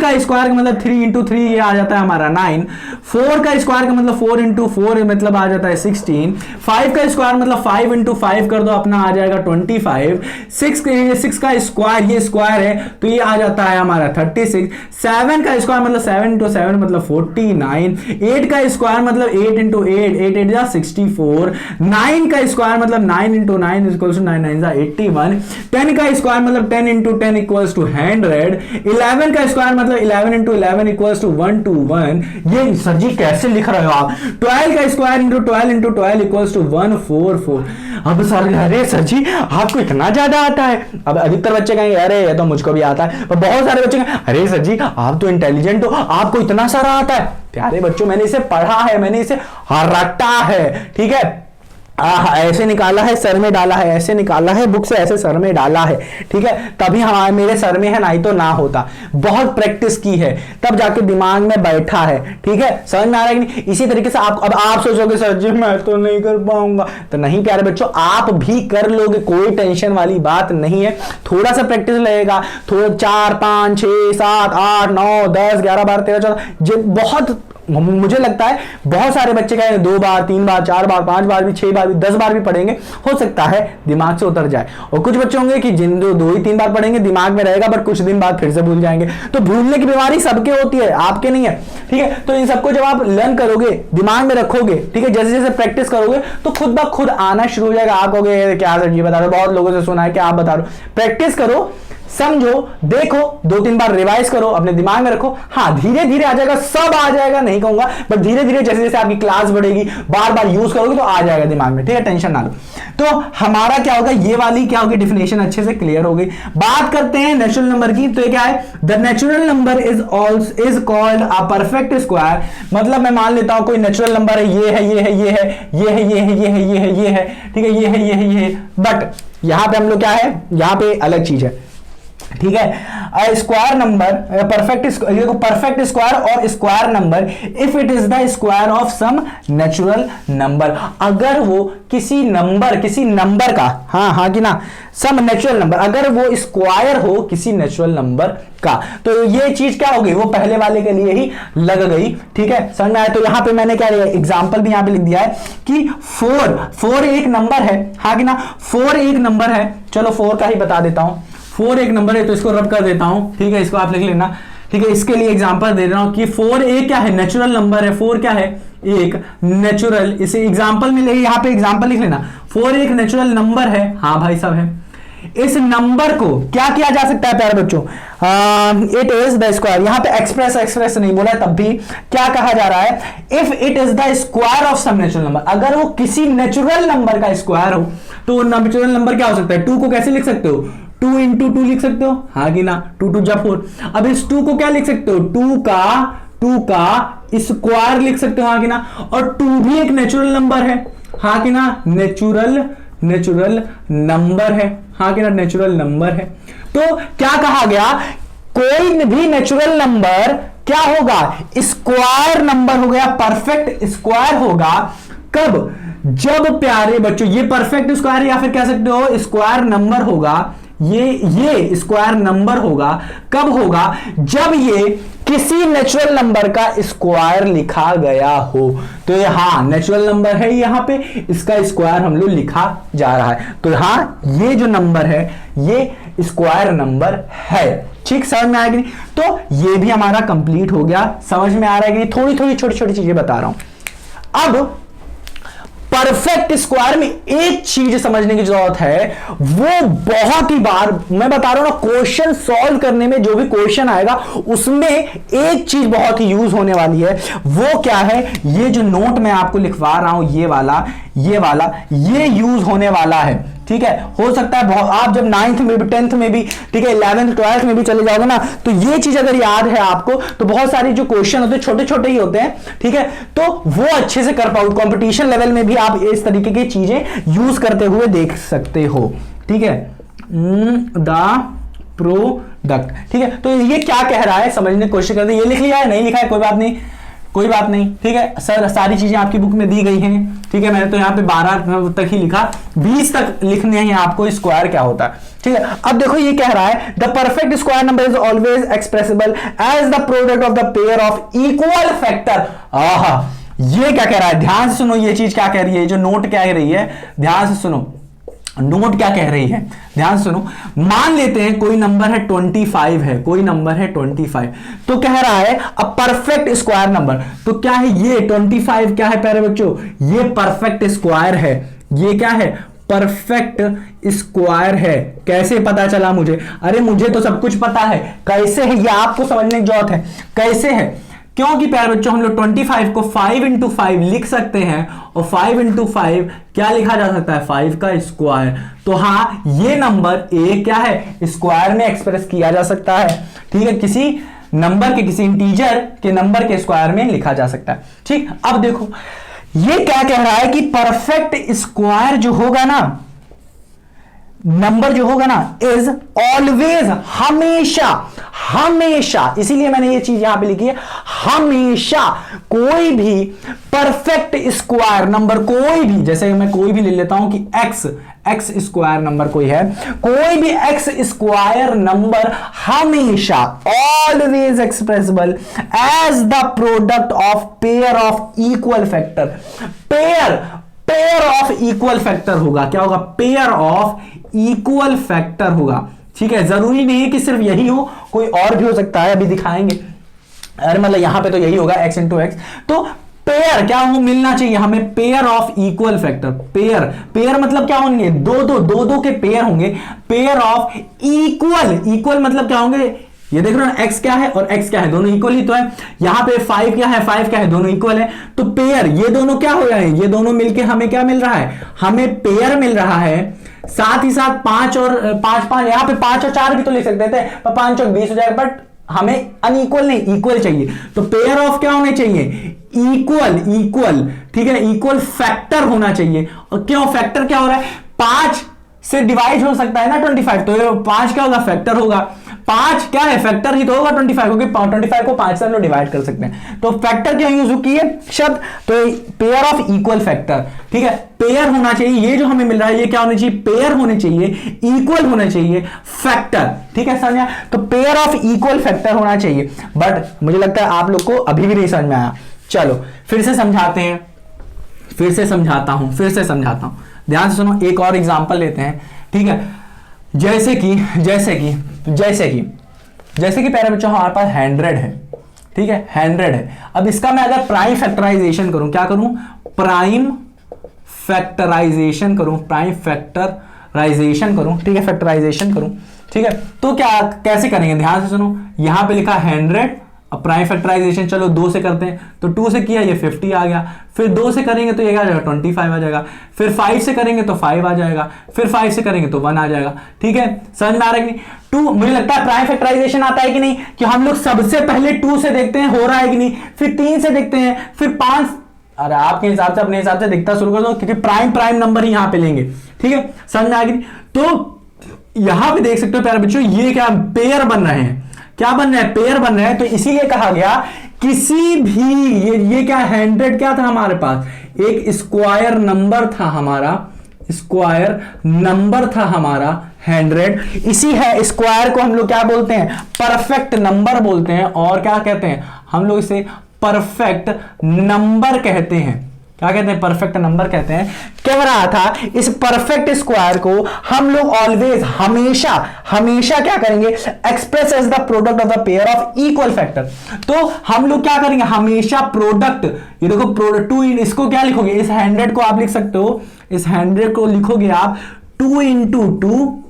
का स्क्वायर का मतलब 3 इंटू 3 ये आ जाता है हमारा 9। 4 का स्क्वायर का मतलब 4 इंटू 4 मतलब आ जाता है 16। 5 का स्क्वायर मतलब 5 इंटू 5 कर दो, अपना आ जाएगा 25। 6 का स्क्वायर, ये स्क्वायर है तो ये आ जाता है हमारा 36। 7 का स्क्वायर मतलब 7 इंटू 7 मतलब 49। 8 का स्क्वायर मतलब 8 इंटू 8, 8 8 64। 9 का स्क्वायर मतलब 9 इंटू 9 इज इक्वल टू 9 9 81, 10 का स्क्वायर मतलब 10 इंटू 10 इक्वल्स टू 100, 11 का स्क्वायर मतलब 11 इंटू 11 इक्वल्स टू 121। ये सर जी कैसे लिख रहे हो आप? 12 का square into 12 into 12 equals to 144। अब सर, अरे सर जी आपको इतना ज्यादा आता है? अब अधिकतर बच्चे कहेंगे अरे ये तो मुझको भी आता है, पर बहुत सारे बच्चे कहेंगे अरे सर जी आप तो इंटेलिजेंट हो, आपको इतना सारा आता है। प्यारे बच्चों, मैंने इसे पढ़ा है, मैंने इसे रटा है, ठीक है, ऐसे निकाला है, सर में डाला है, ऐसे निकाला है बुक से, ऐसे सर में डाला है, ठीक है, तभी हमारे मेरे सर में है, नहीं तो ना होता। बहुत प्रैक्टिस की है तब जाके दिमाग में बैठा है, ठीक है, समझ में आ रहा है कि नहीं? इसी तरीके से आप, अब आप सोचोगे सर जी मैं तो नहीं कर पाऊंगा, तो नहीं प्यारे बच्चों, आप भी कर लोगे, कोई टेंशन वाली बात नहीं है। थोड़ा सा प्रैक्टिस लगेगा, थोड़ा 4 5 6 7 8 9 10 11 12 13 14, बहुत मुझे लगता है बहुत सारे बच्चे कहेंगे 2 बार 3 बार 4 बार 5 बार भी 6 बार भी 10 बार भी पढ़ेंगे, हो सकता है दिमाग से उतर जाए। और कुछ बच्चे होंगे कि जिन 2 ही 3 बार पढ़ेंगे दिमाग में रहेगा, बट कुछ दिन बाद फिर से भूल जाएंगे। तो भूलने की बीमारी सबके होती है, आपके नहीं है, ठीक है। तो इन सबको जब आप लर्न करोगे, दिमाग में रखोगे, ठीक है, जैसे जैसे प्रैक्टिस करोगे तो खुद ब खुद आना शुरू हो जाएगा। आप कहोगे क्या सर जी बता रहे हो, बहुत लोगों से सुना है कि आप बता रहे हो। प्रैक्टिस करो, समझो, देखो, 2-3 बार रिवाइज करो, अपने दिमाग में रखो। हाँ, धीरे धीरे आ जाएगा, सब आ जाएगा नहीं कहूंगा, बट धीरे धीरे जैसे जैसे आपकी क्लास बढ़ेगी, बार बार यूज करोगे तो आ जाएगा दिमाग में, ठीक है, टेंशन ना लो। तो हमारा क्या होगा, ये वाली क्या होगी, डिफिनेशन अच्छे से क्लियर हो गई। बात करते हैं नेचुरल नंबर की। तो ये क्या है, the natural number is called a perfect square. मतलब मैं मान लेता हूं कोई नेचुरल नंबर है, ये है, ये है, ये है, ये है, ये है, ये है, ये है, ये है, ठीक है, ये है, ये है, ये है, बट यहां पे हम लोग क्या है, यहां पे अलग चीज है, ठीक है। स्क्वायर नंबर, परफेक्ट स्क्वायर और square number if it is the square of some natural number. अगर वो किसी नंबर का, हाँ कि ना, सम नेचुरल नंबर, अगर वो स्क्वायर हो किसी नेचुरल नंबर का, तो ये चीज क्या हो गई, वो पहले वाले के लिए ही लग गई, ठीक है, समझ में आया। तो यहां पे मैंने क्या लिया, एग्जांपल भी यहां पे लिख दिया है कि 4 एक नंबर है, हाँ कि ना, 4 एक नंबर है। चलो 4 का ही बता देता हूं, 4 एक नंबर है तो इसको रब कर देता हूं, ठीक है, इसको आप लिख लेना, ठीक है। इसके लिए एग्जांपल दे रहा हूं कि 4 एक क्या है, नेचुरल नंबर है। 4 क्या है, एक नेचुरल, इसे एग्जांपल में ले, यहां पे एग्जांपल लिख लेना, 4 एक नेचुरल नंबर है, हाँ भाई साहब है। इस नंबर को क्या किया जा सकता है प्यारे बच्चों, इट इज द स्क्वायर। यहां पे एक्सप्रेस नहीं बोला, तब भी क्या कहा जा रहा है, if it is the square of some natural number. अगर वो किसी नेचुरल नंबर का स्क्वायर हो, तो नेचुरल नंबर क्या हो सकता है, 2 को कैसे लिख सकते हो, 2 इंटू 2 लिख सकते हो, हाँ कि ना, 2 2 जा 4। अब इस 2 को क्या लिख सकते हो, 2 का स्क्वायर लिख सकते हो, हाँ कि ना। और 2 भी एक नेचुरल नंबर है, हाँ कि ना, नेचुरल नंबर है, हाँ कि ना, नेचुरल नंबर है। तो क्या कहा गया, कोई भी नेचुरल नंबर क्या होगा, स्क्वायर नंबर हो गया, परफेक्ट स्क्वायर होगा। कब, जब प्यारे बच्चों ये परफेक्ट स्क्वायर, या फिर कह सकते हो स्क्वायर नंबर होगा, ये स्क्वायर नंबर होगा। कब होगा, जब ये किसी नेचुरल नंबर का स्क्वायर लिखा गया हो। तो ये हाँ नेचुरल नंबर है, यहां पे इसका स्क्वायर हम लोग लिखा जा रहा है, तो हाँ ये जो नंबर है ये स्क्वायर नंबर है। ठीक, समझ में आएगी? तो ये भी हमारा कंप्लीट हो गया। समझ में आ रहा है कि थोड़ी थोड़ी छोटी छोटी चीजें बता रहा हूं। अब परफेक्ट स्क्वायर में एक चीज समझने की जरूरत है, वो बहुत ही बार मैं बता रहा हूं ना, क्वेश्चन सॉल्व करने में जो भी क्वेश्चन आएगा उसमें एक चीज बहुत ही यूज होने वाली है। वो क्या है, ये जो नोट मैं आपको लिखवा रहा हूं, ये वाला ये यूज होने वाला है। ठीक है, हो सकता है आप जब 9th में भी 10th में भी, ठीक है, 11th 12th में भी चले जाओगे ना, तो ये चीज अगर याद है आपको, तो बहुत सारी जो क्वेश्चन होते हैं छोटे छोटे ही होते हैं, ठीक है, तो वो अच्छे से कर पाओ। कंपटीशन लेवल में भी आप इस तरीके की चीजें यूज करते हुए देख सकते हो। ठीक है, द प्रोडक्ट, ठीक है, तो ये क्या कह रहा है समझने की कोशिश करते हैं। ये लिख लिया है, नहीं लिखा है कोई बात नहीं, ठीक है सर, सारी चीजें आपकी बुक में दी गई हैं। ठीक है, मैंने तो यहाँ पे 12 तक ही लिखा, 20 तक लिखने हैं आपको स्क्वायर क्या होता है। ठीक है, अब देखो ये कह रहा है, the perfect square number is always expressible as the product of the pair of equal factor. ये क्या कह रहा है, ध्यान से सुनो, ये चीज क्या कह रही है, जो नोट क्या कह रही है, ध्यान से सुनो, नोट क्या कह रही है, ध्यान सुनो। मान लेते हैं कोई नंबर है 25 है, कोई नंबर है 25, तो कह रहा है अ परफेक्ट स्क्वायर नंबर। तो क्या है ये 25, क्या है प्यारे बच्चों, ये परफेक्ट स्क्वायर है। ये क्या है, परफेक्ट स्क्वायर है। कैसे पता चला मुझे? अरे मुझे तो सब कुछ पता है। कैसे है ये आपको समझने की जरूरत है। कैसे है? क्योंकि प्यारे बच्चों हम लोग 25 को 5 इंटू 5 लिख सकते हैं, और 5 इंटू 5 क्या लिखा जा सकता है? 5 का स्क्वायर। तो हाँ, ये नंबर ए क्या है? स्क्वायर में एक्सप्रेस किया जा सकता है। ठीक है, किसी नंबर के, किसी इंटीजर के नंबर के स्क्वायर में लिखा जा सकता है। ठीक, अब देखो ये क्या कह रहा है कि परफेक्ट स्क्वायर जो होगा ना, नंबर जो होगा ना, इज ऑलवेज, हमेशा, हमेशा, इसीलिए मैंने ये चीज यहां पे लिखी है, हमेशा कोई भी परफेक्ट स्क्वायर नंबर, कोई भी, जैसे मैं कोई भी ले लेता हूं कि एक्स स्क्वायर नंबर कोई है, कोई भी एक्स स्क्वायर नंबर हमेशा, always expressible as the product of pair of equal factor. Pair of equal factor होगा। क्या होगा? पेयर ऑफ इक्वल फैक्टर होगा। ठीक है, जरूरी नहीं है कि सिर्फ यही हो, कोई और भी हो सकता है, अभी दिखाएंगे। अरे मतलब यहां पे तो यही होगा, x इंटू एक्स। तो पेयर क्या हो? मिलना चाहिए हमें pair of equal factor. Pair मतलब क्या होंगे? दो के पेयर होंगे। पेयर ऑफ इक्वल मतलब क्या होंगे? ये देख रहे हो ना, x क्या है और x क्या है, दोनों इक्वल ही तो है। यहां पे 5 क्या है, 5 क्या है, दोनों इक्वल है। तो पेयर, ये दोनों क्या हो रहे हैं? ये दोनों मिलके हमें क्या मिल रहा है? हमें पेयर मिल रहा है। साथ ही साथ 5 और 5, यहां पे 5 और 4 भी तो ले सकते थे, 5 और 20 हो जाएगा, बट हमें अनइक्वल नहीं, इक्वल चाहिए। तो पेयर ऑफ क्या होने चाहिए? इक्वल। ठीक है, इक्वल फैक्टर होना चाहिए। और क्यों फैक्टर क्या हो रहा है? 5 से डिवाइड हो सकता है ना 25, तो ये 5 क्या होगा? फैक्टर होगा। 5 क्या है? फैक्टर ही तो होगा 25, क्योंकि 25 को 5 से हम लोग डिवाइड कर सकते हैं। तो फैक्टर क्या यूज किए शब्द? तो पेयर ऑफ इक्वल फैक्टर। ठीक है, पेयर होना चाहिए। ये जो हमें मिल रहा है ये क्या होना चाहिए? पेयर होने चाहिए, इक्वल होना चाहिए, फैक्टर। ठीक है, समझा? तो पेयर ऑफ इक्वल फैक्टर होना चाहिए। बट मुझे लगता है आप लोग को अभी भी नहीं समझ में आया। चलो फिर से समझाते हैं, फिर से समझाता हूं। ध्यान से सुनो, एक और एग्जांपल लेते हैं। ठीक है, जैसे कि प्यारे बच्चों हमारे पास 100 है। ठीक है, 100 है। अब इसका मैं अगर प्राइम फैक्टराइजेशन करूं, क्या करूं? प्राइम फैक्टराइजेशन करूं। ठीक है, फैक्टराइजेशन करूं। ठीक है, तो क्या कैसे करेंगे? ध्यान से सुनो, यहां पे लिखा 100। अब प्राइम फैक्टराइजेशन चलो 2 से करते हैं, तो 2 से किया ये 50 आ गया। फिर 2 से करेंगे तो ये आ जाएगा 25 आ जाएगा। फिर 5 से करेंगे तो 5 आ जाएगा। फिर 5 से करेंगे तो 1 आ जाएगा। ठीक है, समझ में आ रहा है कि नहीं? 2, मुझे लगता है प्राइम फैक्टराइजेशन आता है कि नहीं, कि हम लोग सबसे पहले 2 से देखते हैं हो रहा है कि नहीं, फिर 3 से देखते हैं, फिर 5। अरे आपके हिसाब से, अपने हिसाब से दिखता शुरू कर दो, क्योंकि प्राइम नंबर ही यहां पे लेंगे। ठीक है, समझ में आ गई? तो यहां पे देख सकते हो प्यारे बच्चों, ये क्या पेयर बन रहे हैं? क्या बन रहा है? पेयर बन रहे हैं। तो इसीलिए कहा गया किसी भी, ये क्या 100 क्या था हमारे पास? एक स्क्वायर नंबर था हमारा 100। इसी है स्क्वायर को हम लोग क्या बोलते हैं? परफेक्ट नंबर बोलते हैं। और क्या कहते हैं हम लोग? इसे परफेक्ट नंबर कहते हैं। क्या कहते हैं? परफेक्ट नंबर कहते हैं। कह रहा था इस परफेक्ट स्क्वायर को हम लोग ऑलवेज, हमेशा क्या करेंगे? Express as the product of the pair of equal factor. तो हम लोग क्या करेंगे? हमेशा प्रोडक्ट, ये देखो प्रोडक्ट 2, इसको क्या लिखोगे? इस 100 को आप लिख सकते हो, इस 100 को लिखोगे आप 2 इंटू 2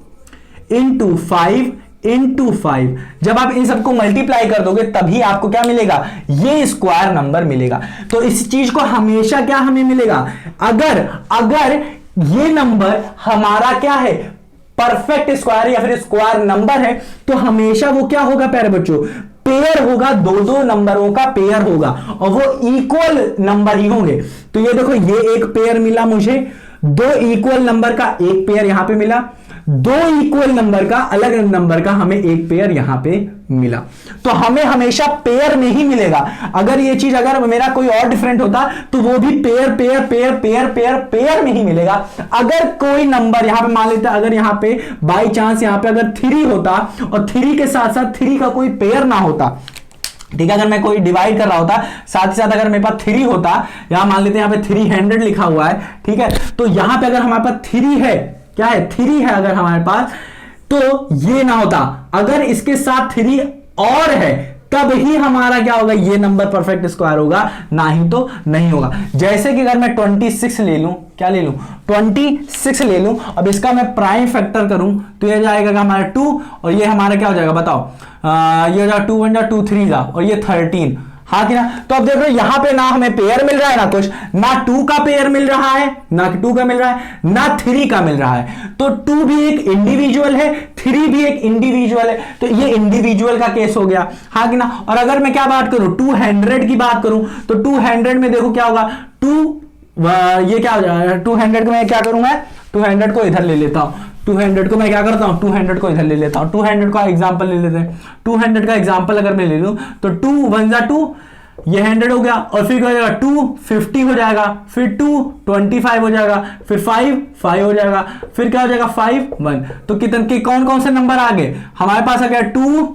इंटू 5 इंटू 5। जब आप इन सबको मल्टीप्लाई कर दोगे तभी आपको क्या मिलेगा? ये स्क्वायर नंबर मिलेगा। तो इस चीज को हमेशा क्या हमें मिलेगा? अगर ये नंबर हमारा क्या है? परफेक्ट स्क्वायर या फिर स्क्वायर नंबर है, तो हमेशा वो क्या होगा प्यारे बच्चों? पेयर होगा, दो नंबरों का पेयर होगा, और वो इक्वल नंबर ही होंगे। तो ये देखो, ये एक पेयर मिला मुझे, 2 इक्वल नंबर का एक पेयर यहां पे मिला, 2 इक्वल नंबर का अलग नंबर का हमें एक पेयर यहां पे मिला। तो हमें हमेशा पेयर में ही मिलेगा। अगर ये चीज अगर मेरा कोई और डिफरेंट होता तो वो भी पेयर में ही मिलेगा। अगर कोई नंबर यहां पे मान लेते, अगर यहां पे बाई चांस यहां पे अगर 3 होता और 3 के साथ साथ 3 का कोई पेयर ना होता, ठीक है, अगर मैं कोई डिवाइड कर रहा होता, साथ ही साथ अगर मेरे पास 3 होता, यहां मान लेते हैं यहां पे 300 लिखा हुआ है, ठीक है, तो यहां पे अगर हमारे पास 3 है, क्या है 3 है अगर हमारे पास, तो ये ना होता। अगर इसके साथ 3 और है तब ही हमारा क्या होगा, ये नंबर परफेक्ट स्क्वायर होगा, ना ही तो नहीं होगा। जैसे कि अगर मैं 26 ले लूं, क्या ले लूं, 26 ले लूं, अब इसका मैं प्राइम फैक्टर करूं तो ये जाएगा हमारा 2 और ये हमारा क्या हो जाएगा बताओ, ये हो जाएगा 2 1 जा 2 3 जा और ये 13, हाँ कि ना। तो अब देख रहे हो यहां पे ना हमें पेयर मिल रहा है ना कुछ, ना 2 का पेयर मिल रहा है, ना 2 का मिल रहा है, ना 3 का मिल रहा है। तो 2 भी एक इंडिविजुअल है, 3 भी एक इंडिविजुअल है, तो ये इंडिविजुअल का केस हो गया, हाँ कि ना। और अगर मैं क्या बात करूं, 200 की बात करूं तो 200 में देखो क्या होगा, ये क्या हो जाएगा, 200 को मैं क्या करूंगा, 200 को इधर ले लेता हूं, 200 को मैं क्या करता हूं, 200 को इधर ले लेता हूं, 200 का एग्जांपल ले लेते हैं। 200 का एग्जांपल अगर मैं ले लूं तो 2 1 जा 2, ये 100 हो गया, और फिर क्या हो जाएगा 2 50 हो जाएगा, फिर 2 25 हो जाएगा, फिर 5 5 हो जाएगा, फिर क्या हो जाएगा 5 1। तो कितने के कौन कौन से नंबर आ गए हमारे पास, आ गया 2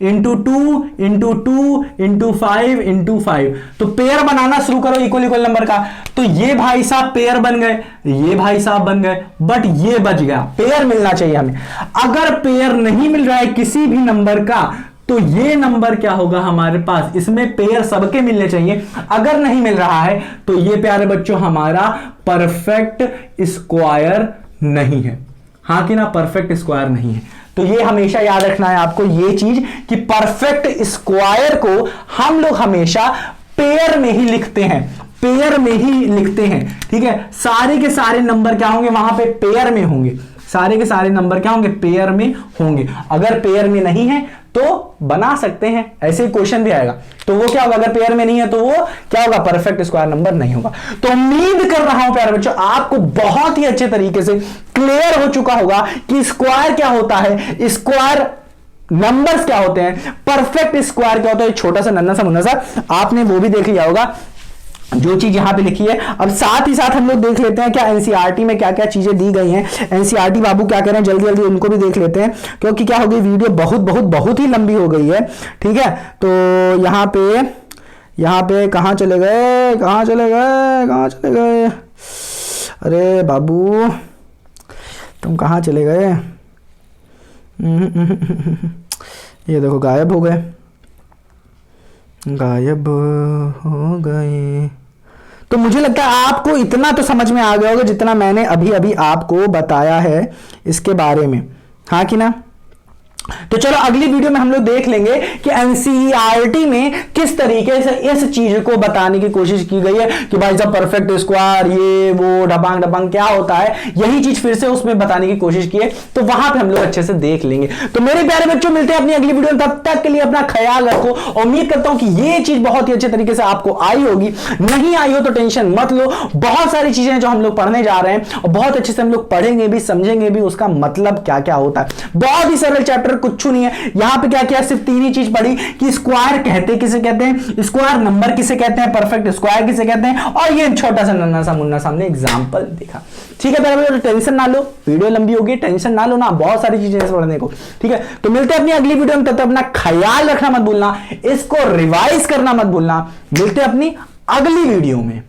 इंटू 2 इंटू 2 इंटू 5 इंटू 5। तो पेयर बनाना शुरू करो इक्वल इक्वल नंबर का। तो ये भाई साहब पेयर बन गए, ये भाई साहब बन गए, बट ये बच गया, पेयर मिलना चाहिए हमें। अगर पेयर नहीं मिल रहा है किसी भी नंबर का तो ये नंबर क्या होगा हमारे पास, इसमें पेयर सबके मिलने चाहिए। अगर नहीं मिल रहा है तो ये प्यारे बच्चों हमारा परफेक्ट स्क्वायर नहीं है, हाँ कि ना, परफेक्ट स्क्वायर नहीं है। तो ये हमेशा याद रखना है आपको ये चीज कि परफेक्ट स्क्वायर को हम लोग हमेशा पेयर में ही लिखते हैं, पेयर में ही लिखते हैं, ठीक है। सारे के सारे नंबर क्या होंगे वहां पे, पेयर में होंगे, सारे के सारे नंबर क्या होंगे, पेयर में होंगे। अगर पेयर में नहीं है तो बना सकते हैं, ऐसे क्वेश्चन भी आएगा, तो वो क्या होगा, अगर पेयर में नहीं है तो वो क्या होगा, परफेक्ट स्क्वायर नंबर नहीं होगा। तो उम्मीद कर रहा हूं प्यारे बच्चों आपको बहुत ही अच्छे तरीके से क्लियर हो चुका होगा कि स्क्वायर क्या होता है, स्क्वायर नंबर्स क्या होते हैं, परफेक्ट स्क्वायर क्या होता है, छोटा सा नन्हा सा मुन्ना सा आपने वो भी देख लिया होगा जो चीज यहां पे लिखी है। अब साथ ही साथ हम लोग देख लेते हैं क्या एनसीईआरटी में क्या क्या चीजें दी गई हैं, एनसीईआरटी बाबू क्या कह रहे हैं, जल्दी जल्दी उनको भी देख लेते हैं, क्योंकि क्या हो गई वीडियो बहुत बहुत बहुत ही लंबी हो गई है, ठीक है। तो यहाँ पे कहाँ चले गए, कहाँ चले गए, कहाँ चले गए, अरे बाबू तुम कहाँ चले गए, ये देखो गायब हो गए, गायब हो गए। तो मुझे लगता है आपको इतना तो समझ में आ गया होगा जितना मैंने अभी अभी आपको बताया है इसके बारे में, हाँ कि ना। तो चलो अगली वीडियो में हम लोग देख लेंगे कि एनसीईआरटी में किस तरीके से इस चीज को बताने की कोशिश की गई है कि भाई साहब परफेक्ट स्क्वायर ये वो ढबांग ढबांग क्या होता है, यही चीज फिर से उसमें बताने की कोशिश की है। तो वहां पे हम लोग अच्छे से देख लेंगे। तो मेरे प्यारे बच्चों मिलते हैं अपनी अगली वीडियो में, तब तक के लिए अपना ख्याल रखो। उम्मीद करता हूं कि ये चीज बहुत ही अच्छे तरीके से आपको आई होगी, नहीं आई हो तो टेंशन मत लो, बहुत सारी चीजें जो हम लोग पढ़ने जा रहे हैं और बहुत अच्छे से हम लोग पढ़ेंगे भी, समझेंगे भी उसका मतलब क्या क्या होता है। बहुत ही सरल चैप्टर, कुछ नहीं है। यहां पे क्या किया, सिर्फ 3 ही चीज पढ़ी कि स्क्वायर कहते किसे कहते हैं, स्क्वायर नंबर किसे कहते हैं, परफेक्ट स्क्वायर किसे कहते हैं, और ये छोटा सा नन्हा सा मुन्ना सामने एग्जांपल देखा, ठीक है। तो टेंशन ना लो, वीडियो लंबी होगी, टेंशन ना लो ना, बहुत सारी चीजें पढ़ने को, ठीक है। तो मिलते हैं अपनी अगली वीडियो में, तब तक अपना ख्याल रखना मत भूलना, इसको रिवाइज करना मत भूलना। मिलते हैं अपनी अगली वीडियो में।